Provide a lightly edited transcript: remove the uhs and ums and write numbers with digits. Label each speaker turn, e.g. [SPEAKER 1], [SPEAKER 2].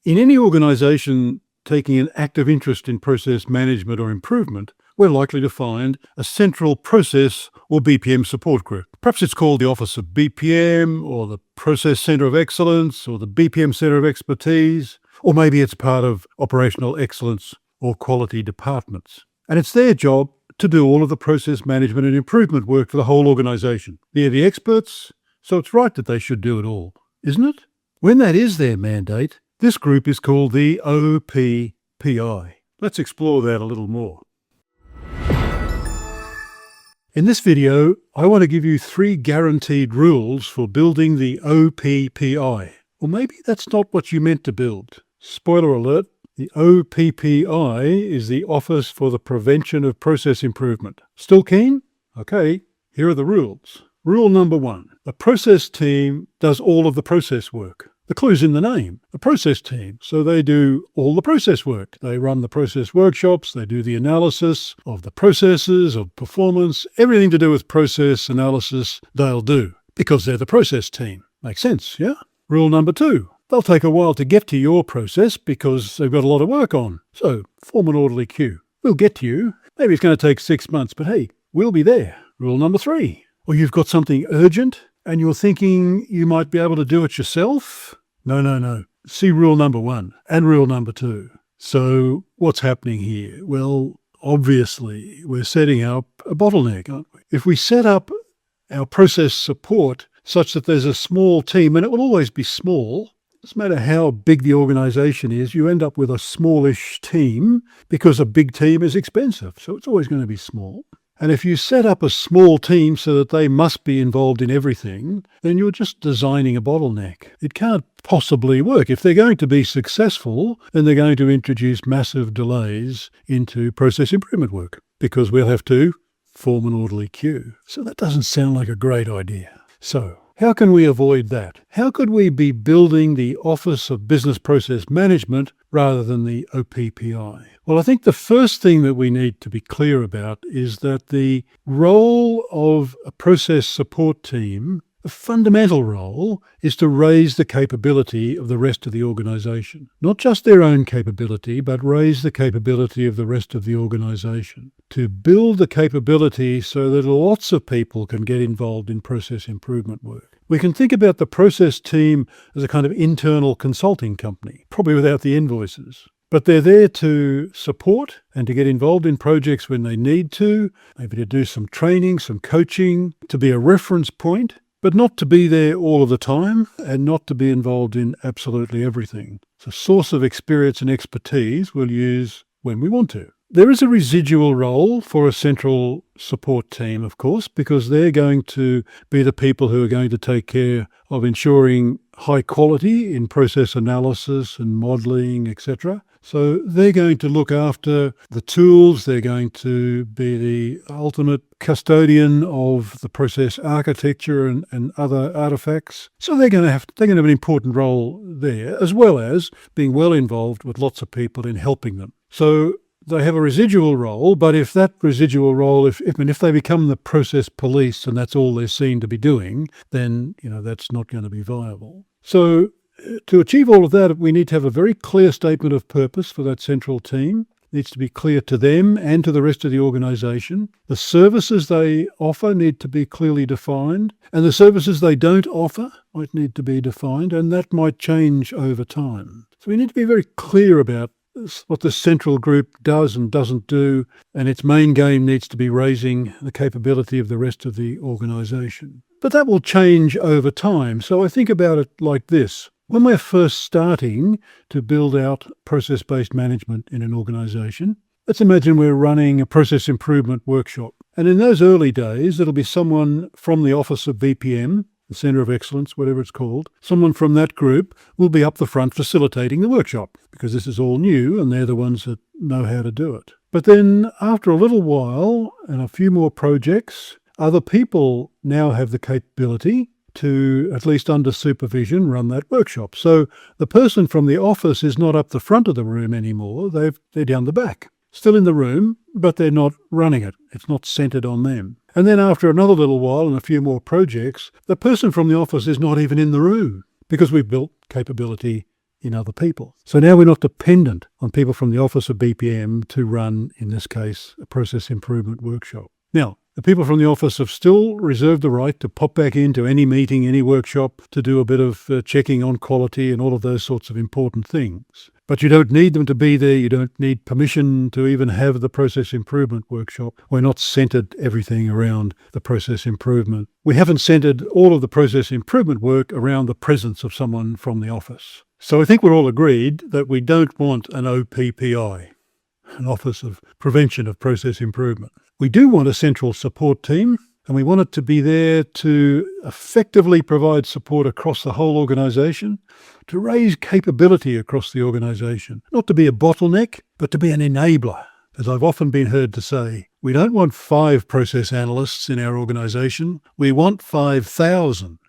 [SPEAKER 1] In any organisation taking an active interest in process management or improvement, we're likely to find a central process or BPM support group. Perhaps it's called the Office of BPM or the Process Center of Excellence or the BPM Center of Expertise, or maybe it's part of operational excellence or quality departments. And it's their job to do all of the process management and improvement work for the whole organisation. They're the experts, so it's right that they should do it all, isn't it? When that is their mandate, this group is called the OPPI. Let's explore that a little more. In this video, I want to give you 3 guaranteed rules for building the OPPI. Or maybe that's not what you meant to build. Spoiler alert, the OPPI is the Office for the Prevention of Process Improvement. Still keen? Okay, here are the rules. Rule number 1. A process team does all of the process work. The clue's in the name, a process team. So they do all the process work. They run the process workshops, they do the analysis of the processes, of performance, everything to do with process analysis they'll do, because they're the process team. Makes sense, yeah? Rule number 2. They'll take a while to get to your process because they've got a lot of work on. So form an orderly queue. We'll get to you. Maybe it's going to take 6 months, but hey, we'll be there. Rule number 3. Or you've got something urgent and you're thinking you might be able to do it yourself? No. See rule number 1 and rule number 2. So what's happening here? Well, obviously, we're setting up a bottleneck, aren't we? If we set up our process support such that there's a small team, and it will always be small, doesn't matter how big the organisation is, you end up with a smallish team because a big team is expensive. So it's always going to be small. And if you set up a small team so that they must be involved in everything, then you're just designing a bottleneck. It can't possibly work. If they're going to be successful, then they're going to introduce massive delays into process improvement work because we'll have to form an orderly queue. So that doesn't sound like a great idea. So how can we avoid that? How could we be building the Office of Business Process Management rather than the OPPI? Well, I think the first thing that we need to be clear about is that the role of a process support team, the fundamental role, is to raise the capability of the rest of the organisation. Not just their own capability, but raise the capability of the rest of the organisation. To build the capability so that lots of people can get involved in process improvement work. We can think about the process team as a kind of internal consulting company, probably without the invoices. But they're there to support and to get involved in projects when they need to, maybe to do some training, some coaching, to be a reference point, but not to be there all of the time and not to be involved in absolutely everything. It's a source of experience and expertise we'll use when we want to. There is a residual role for a central support team, of course, because they're going to be the people who are going to take care of ensuring high quality in process analysis and modelling, etc. So they're going to look after the tools, they're going to be the ultimate custodian of the process architecture and other artefacts. So they're going to have an important role there, as well as being well involved with lots of people in helping them. So they have a residual role, but if that residual role, if they become the process police and that's all they're seen to be doing, then that's not going to be viable. So to achieve all of that, we need to have a very clear statement of purpose for that central team. It needs to be clear to them and to the rest of the organisation. The services they offer need to be clearly defined, and the services they don't offer might need to be defined, and that might change over time. So we need to be very clear about what the central group does and doesn't do, and its main game needs to be raising the capability of the rest of the organisation. But that will change over time. So I think about it like this. When we're first starting to build out process-based management in an organisation, let's imagine we're running a process improvement workshop. And in those early days, it'll be someone from the Office of BPM, the Center of Excellence, whatever it's called. Someone from that group will be up the front facilitating the workshop because this is all new and they're the ones that know how to do it. But then after a little while and a few more projects, other people now have the capability to, at least under supervision, run that workshop. So the person from the office is not up the front of the room anymore. They're down the back, still in the room, but they're not running it. It's not centred on them. And then after another little while and a few more projects, the person from the office is not even in the room because we've built capability in other people. So now we're not dependent on people from the Office of BPM to run, in this case, a process improvement workshop. Now, the people from the office have still reserved the right to pop back into any meeting, any workshop, to do a bit of checking on quality and all of those sorts of important things. But you don't need them to be there. You don't need permission to even have the process improvement workshop. We're not centered everything around the process improvement. We haven't centered all of the process improvement work around the presence of someone from the office. So I think we're all agreed that we don't want an OPPI, an Office of Prevention of Process Improvement. We do want a central support team, and we want it to be there to effectively provide support across the whole organisation, to raise capability across the organisation, not to be a bottleneck, but to be an enabler. As I've often been heard to say, we don't want 5 process analysts in our organisation, we want 5,000.